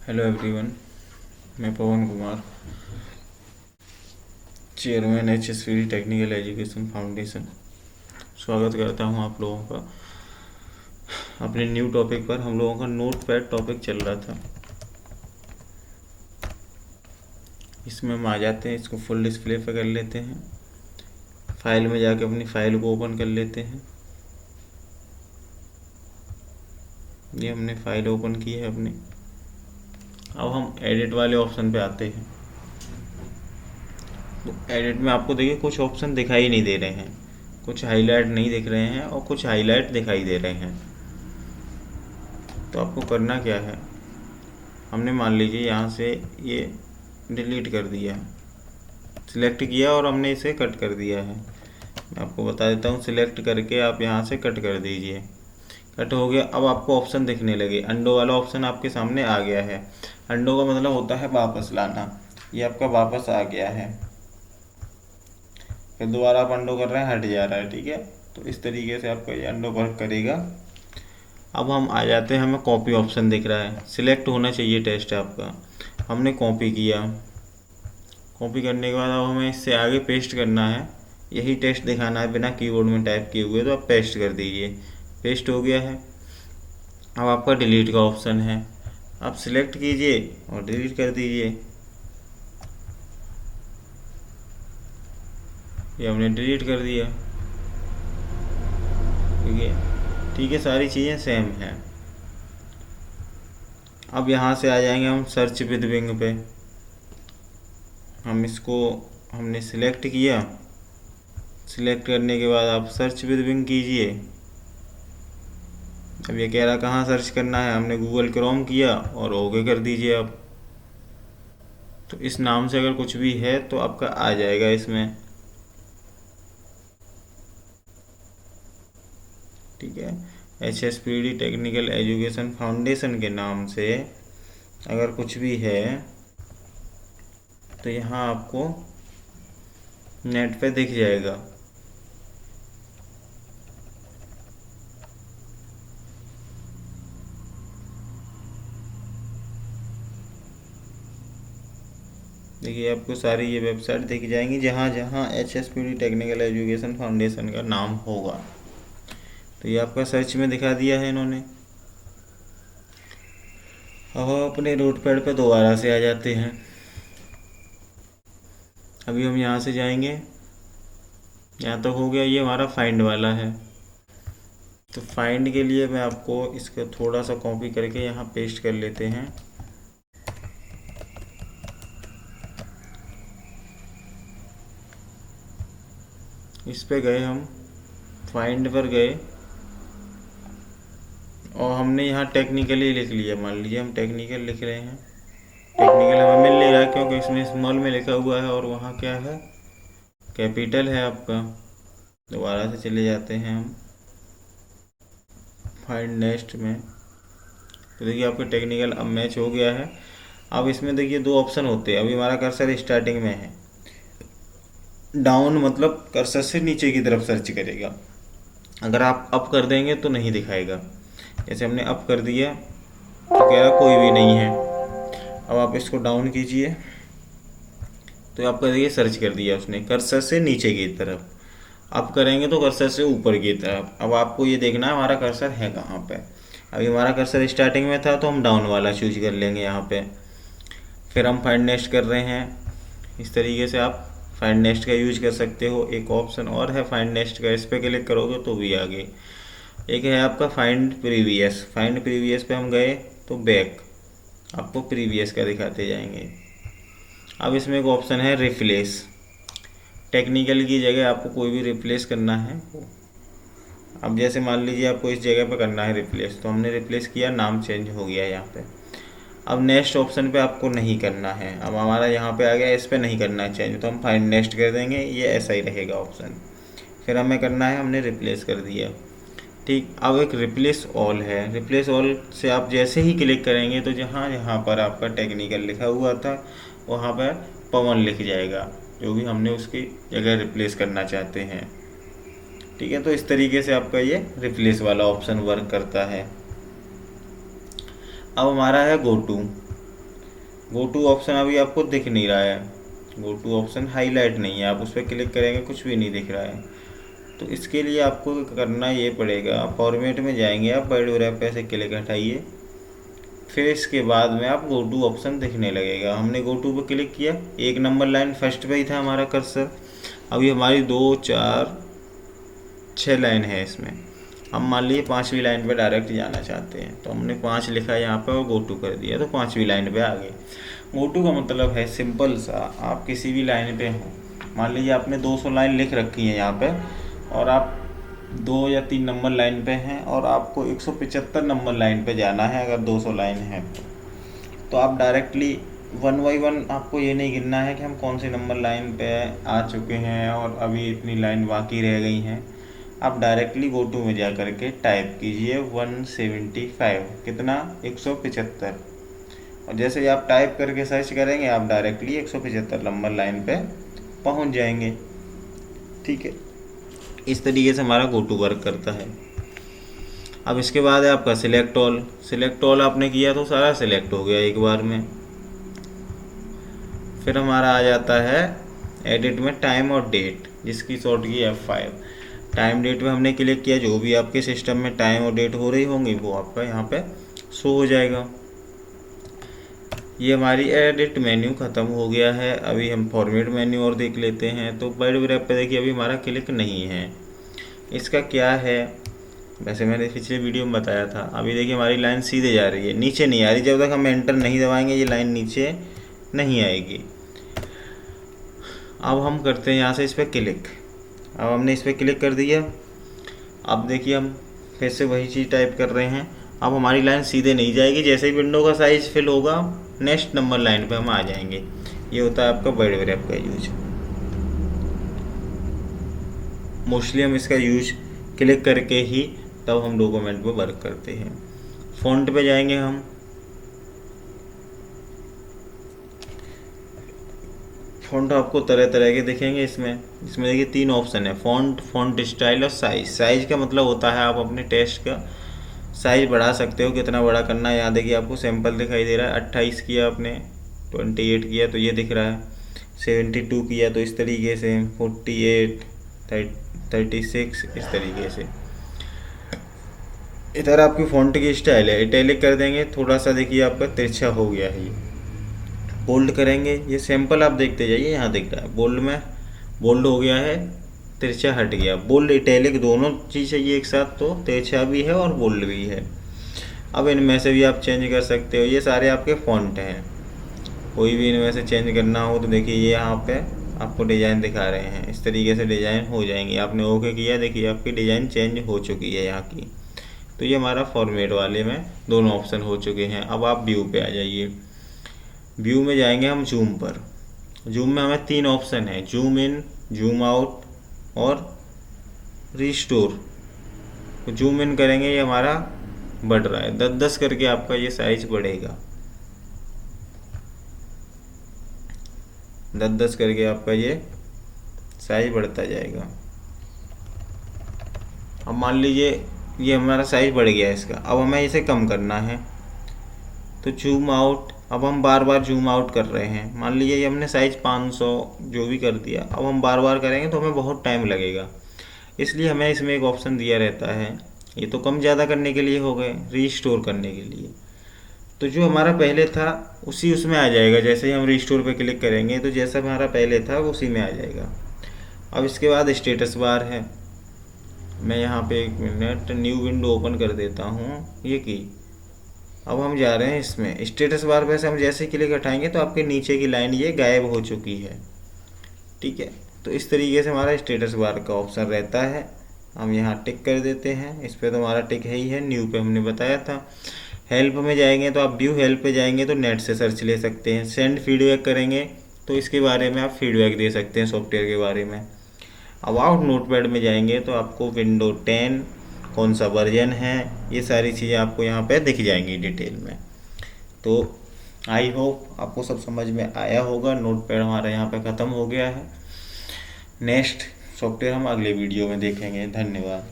Hello everyone, मैं Pavan Kumar, chairman HSPD technical education foundation. स्वागत करता हूं आप लोगों का अपने न्यू टॉपिक पर। हम लोगों का नोट पैड टॉपिक चल रहा था, इसमें हम आ जाते हैं। इसको फुल डिस्प्ले पे कर लेते हैं। फाइल में जाके अपनी फाइल को ओपन कर लेते हैं। ये हमने फाइल ओपन की है अपनी। अब हम एडिट वाले ऑप्शन पे आते हैं। तो एडिट में आपको देखिए कुछ ऑप्शन दिखाई नहीं दे रहे हैं, कुछ हाईलाइट नहीं दिख रहे हैं और कुछ हाईलाइट दिखाई दे रहे हैं। तो आपको करना क्या है, हमने मान लीजिए यहाँ से ये डिलीट कर दिया, सिलेक्ट किया और हमने इसे कट कर दिया है। मैं आपको बता देता हूँ, सिलेक्ट करके आप यहाँ से कट कर दीजिए। कट हो गया। अब आपको ऑप्शन दिखने लगे, अंडो वाला ऑप्शन आपके सामने आ गया है। अंडो का मतलब होता है वापस लाना। ये आपका वापस आ गया है। फिर दोबारा आप अंडो कर रहे हैं, हट जा रहा है। ठीक है, तो इस तरीके से आपका ये अंडो वर्क करेगा। अब हम आ जाते हैं, हमें कॉपी ऑप्शन दिख रहा है, सिलेक्ट होना चाहिए टेस्ट आपका। हमने कॉपी किया। कॉपी करने के बाद अब हमें इससे आगे पेस्ट करना है। यही टेस्ट दिखाना है बिना कीबोर्ड में टाइप किए हुए, तो आप पेस्ट कर दीजिए। पेस्ट हो गया है। अब आपका डिलीट का ऑप्शन है, आप सिलेक्ट कीजिए और डिलीट कर दीजिए। ये हमने डिलीट कर दिया। ठीक है, सारी चीज़ें सेम हैं। अब यहाँ से आ जाएंगे हम सर्च विद विंग पे। हम इसको हमने सिलेक्ट किया। सिलेक्ट करने के बाद आप सर्च विद विंग कीजिए। अब ये कह रहा कहाँ सर्च करना है, हमने गूगल क्रोम किया और ओके कर दीजिए अब। तो इस नाम से अगर कुछ भी है तो आपका आ जाएगा इसमें। ठीक है, HSPD टेक्निकल एजुकेशन फाउंडेशन के नाम से अगर कुछ भी है तो यहाँ आपको नेट पे दिख जाएगा। देखिए, आपको सारी ये वेबसाइट दिख जाएंगी जहाँ जहाँ HSPD टेक्निकल एजुकेशन फाउंडेशन का नाम होगा। तो ये आपका सर्च में दिखा दिया है इन्होंने। अब हम अपने नोटपैड पे दोबारा से आ जाते हैं। अभी हम यहाँ से जाएंगे, यहाँ तक हो गया। ये हमारा फाइंड वाला है। तो फाइंड के लिए मैं आपको इसका थोड़ा सा कॉपी करके यहाँ पेस्ट कर लेते हैं। इस पे गए, हम फाइंड पर गए और हमने यहाँ टेक्निकली लिख लिया। मान लीजिए हम टेक्निकल लिख रहे हैं। टेक्निकल हमें मिल नहीं रहा क्योंकि इसमें स्मॉल में लिखा हुआ है और वहाँ क्या है, कैपिटल है आपका। दोबारा से चले जाते हैं हम फाइंड नेक्स्ट में। तो देखिए आपका टेक्निकल अब मैच हो गया है। अब इसमें देखिए दो ऑप्शन होते हैं। अभी हमारा कर्सर स्टार्टिंग में है। डाउन मतलब कर्सर से नीचे की तरफ सर्च करेगा। अगर आप अप कर देंगे तो नहीं दिखाएगा। जैसे हमने अप कर दिया तो कह रहा कोई भी नहीं है। अब आप इसको डाउन कीजिए तो आपका देखिए सर्च कर दिया उसने कर्सर से नीचे की तरफ। अप करेंगे तो कर्सर से ऊपर की तरफ। अब आपको ये देखना है हमारा कर्सर है कहाँ पे। अभी हमारा कर्सर स्टार्टिंग में था तो हम डाउन वाला चूज कर लेंगे यहाँ पे। फिर हम फाइंड नेक्स्ट कर रहे हैं। इस तरीके से आप फाइंड नेक्स्ट का यूज कर सकते हो। एक ऑप्शन और है फाइंड नेक्स्ट का, इस पर क्लिक करोगे तो भी आगे। एक है आपका फाइंड प्रीवियस। फाइंड प्रीवियस पे हम गए तो बैक, आपको प्रीवियस का दिखाते जाएंगे। अब इसमें एक ऑप्शन है रिप्लेस। टेक्निकल की जगह आपको कोई भी रिप्लेस करना है। अब जैसे मान लीजिए आपको इस जगह पे करना है रिप्लेस, तो हमने रिप्लेस किया, नाम चेंज हो गया यहाँ पे। अब नेक्स्ट ऑप्शन पे आपको नहीं करना है। अब हमारा यहाँ पे आ गया, इस पर नहीं करना है चेंज, तो हम फाइंड नेक्स्ट कर देंगे। ये ऐसा ही रहेगा ऑप्शन। फिर हमें करना है, हमने रिप्लेस कर दिया। ठीक, अब एक रिप्लेस ऑल है। रिप्लेस ऑल से आप जैसे ही क्लिक करेंगे तो जहाँ जहाँ पर आपका टेक्निकल लिखा हुआ था वहाँ पर पवन लिख जाएगा, जो भी हमने उसकी जगह रिप्लेस करना चाहते हैं। ठीक है, तो इस तरीके से आपका ये रिप्लेस वाला ऑप्शन वर्क करता है। अब हमारा है go to. Go to option अभी आपको दिख नहीं रहा है, गो टू ऑप्शन हाईलाइट नहीं है, आप उस पर क्लिक करेंगे कुछ भी नहीं दिख रहा है। तो इसके लिए आपको करना ये पड़ेगा, फॉर्मेट में जाएंगे आप, वर्ड रैप पे से क्लिक हटाइए, फिर इसके बाद में आप गो टू ऑप्शन दिखने लगेगा। हमने गो टू पे क्लिक किया, 1 नंबर लाइन फर्स्ट पे ही था हमारा कर्सर। अभी हमारी 2 4 6 लाइन है इसमें, हम मान लीजिए 5वीं लाइन पे डायरेक्ट जाना चाहते हैं, तो हमने 5 लिखा यहाँ पे और गो टू कर दिया, तो 5वीं लाइन पे आ गए। गो टू का मतलब है सिंपल सा, आप किसी भी लाइन पे हो, मान लीजिए आपने 200 लाइन लिख रखी है यहाँ पे, और आप 2 या 3 नंबर लाइन पे हैं और आपको 175 नंबर लाइन पे जाना है, अगर 200 लाइन है तो आप डायरेक्टली 1 बाई 1, आपको ये नहीं गिनना है कि हम कौन सी नंबर लाइन पे आ चुके हैं और अभी इतनी लाइन बाकी रह गई हैं। आप डायरेक्टली गो टू में जा करके टाइप कीजिए 175, कितना 175, और जैसे ही आप टाइप करके सर्च करेंगे आप डायरेक्टली 175 नंबर लाइन पे पहुंच जाएंगे। ठीक है, इस तरीके से हमारा गो टू वर्क करता है। अब इसके बाद है आपका सिलेक्ट ऑल। सिलेक्ट ऑल आपने किया तो सारा सिलेक्ट हो गया एक बार में। फिर हमारा आ जाता है एडिट में टाइम और डेट, जिसकी शॉर्ट की F5। टाइम डेट में हमने क्लिक किया, जो भी आपके सिस्टम में टाइम और डेट हो रही होंगी वो आपका यहाँ पे शो हो जाएगा। ये हमारी एडिट मेन्यू ख़त्म हो गया है। अभी हम फॉर्मेट मेन्यू और देख लेते हैं। तो वर्ड रैप पे देखिए अभी हमारा क्लिक नहीं है, इसका क्या है, वैसे मैंने पिछले वीडियो में बताया था। अभी देखिए हमारी लाइन सीधे जा रही है, नीचे नहीं आ रही। जब तक हम एंटर नहीं दबाएंगे ये लाइन नीचे नहीं आएगी। अब हम करते हैं यहाँ से इस पर क्लिक। अब हमने इस पर क्लिक कर दिया। अब देखिए हम फिर से वही चीज़ टाइप कर रहे हैं। अब हमारी लाइन सीधे नहीं जाएगी, जैसे ही विंडो का साइज फिल होगा नेक्स्ट नंबर लाइन पे हम आ जाएंगे। ये होता है आपका वर्ड रैप का यूज। मोस्टली हम इसका यूज क्लिक करके ही तब हम डॉक्यूमेंट पे वर्क करते हैं। फ़ॉन्ट पे जाएंगे हम, फ़ॉन्ट आपको तरह तरह के दिखेंगे इसमें देखिए 3 ऑप्शन है, फ़ॉन्ट, फ़ॉन्ट स्टाइल और साइज़। साइज़ का मतलब होता है आप अपने टेक्स्ट का साइज़ बढ़ा सकते हो, कितना बड़ा करना है। यहाँ देखिए आपको सैंपल दिखाई दे रहा है, 28 किया आपने, 28 किया तो ये दिख रहा है, 72 किया तो इस तरीके से, 48, 36 इस तरीके से। इधर आपकी फ़ॉन्ट की स्टाइल है, इटैलिक कर देंगे, थोड़ा सा देखिए आपका तिरछा हो गया है ये। बोल्ड करेंगे, ये सैंपल आप देखते जाइए, यहाँ दिख रहा है बोल्ड में, बोल्ड हो गया है, तिरछा हट गया। बोल्ड इटैलिक दोनों चीज़ चाहिए एक साथ, तो तिरछा भी है और बोल्ड भी है। अब इनमें से भी आप चेंज कर सकते हो, ये सारे आपके फ़ॉन्ट हैं। कोई भी इनमें से चेंज करना हो तो देखिए ये यहाँ पे आपको डिज़ाइन दिखा रहे हैं, इस तरीके से डिज़ाइन हो जाएंगी। आपने ओके किया, देखिए आपकी डिज़ाइन चेंज हो चुकी है यहाँ की। तो ये हमारा फॉर्मेट वाले में दोनों ऑप्शन हो चुके हैं। अब आप व्यू पे आ जाइए। व्यू में जाएंगे हम जूम पर। जूम में हमें 3 ऑप्शन है, जूम इन, जूम आउट और रिस्टोर। तो जूम इन करेंगे, ये हमारा बढ़ रहा है 10-10 करके, आपका ये साइज बढ़ेगा 10-10 करके, आपका ये साइज बढ़ता जाएगा। अब मान लीजिए ये हमारा साइज बढ़ गया इसका, अब हमें इसे कम करना है तो जूम आउट। अब हम बार बार जूम आउट कर रहे हैं, मान लीजिए ये हमने साइज 500 जो भी कर दिया, अब हम बार बार करेंगे तो हमें बहुत टाइम लगेगा। इसलिए हमें इसमें एक ऑप्शन दिया रहता है, ये तो कम ज़्यादा करने के लिए हो गए, रीस्टोर करने के लिए। तो जो हमारा पहले था उसी उसमें आ जाएगा, जैसे ही हम रीस्टोर पे क्लिक करेंगे तो जैसा हमारा पहले था उसी में आ जाएगा। अब इसके बाद स्टेटस बार है, मैं यहाँ पे 1 मिनट न्यू विंडो ओपन कर देता हूँ ये की। अब हम जा रहे हैं इसमें स्टेटस बार पे से हम जैसे क्लिक हटाएंगे तो आपके नीचे की लाइन ये गायब हो चुकी है। ठीक है, तो इस तरीके से हमारा स्टेटस बार का ऑप्शन रहता है। हम यहाँ टिक कर देते हैं, इस पर तो हमारा टिक है ही है, न्यू पे हमने बताया था। हेल्प में जाएंगे तो आप व्यू हेल्प पे जाएंगे तो नेट से सर्च ले सकते हैं। सेंड फीडबैक करेंगे तो इसके बारे में आप फीडबैक दे सकते हैं सॉफ्टवेयर के बारे में। अबाउट नोटपैड में जाएंगे तो आपको विंडो 10 कौन सा वर्जन है, ये सारी चीज़ें आपको यहाँ पे दिख जाएंगी डिटेल में। तो आई होप आपको सब समझ में आया होगा। नोटपैड हमारा यहाँ पे ख़त्म हो गया है। नेक्स्ट सॉफ्टवेयर हम अगले वीडियो में देखेंगे। धन्यवाद।